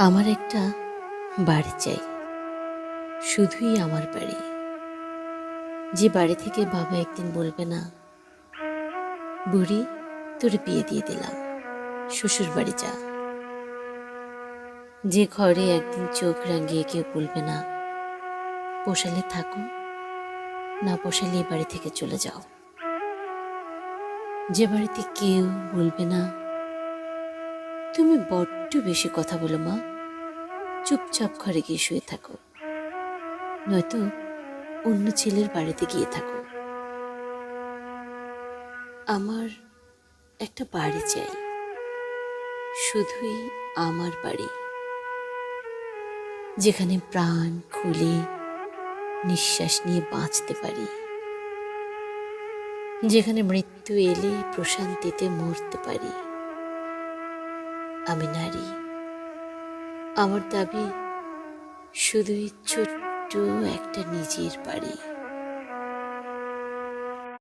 আমার একটা বাড়ি চাই, শুধুই আমার বাড়ি। যে বাড়ি থেকে বাবা একদিন বলবে না, বুড়ি তোর বিয়ে দিয়ে দিলাম, শ্বশুর বাড়ি যা। যে ঘরে একদিন চোখ রাঙিয়ে কেউ বলবে না, পোষালে থাকো, না পোষালে এই বাড়ি থেকে চলে যাও। যে বাড়িতে কেউ বলবে না, তুমি বড্ড বেশি কথা বলো মা, চুপচাপ ঘরে গিয়ে শুয়ে থাকো, নয়তো অন্য ছেলের বাড়িতে গিয়ে থাকো। আমার একটা বাড়ি চাই, শুধুই আমার বাড়ি, যেখানে প্রাণ খুলে নিঃশ্বাস নিয়ে বাঁচতে পারি, যেখানে মৃত্যু এলে প্রশান্তিতে মরতে পারি। আমি নারী, আমার দাবি শুধুই ছোট্ট একটা নিজের বাড়ি।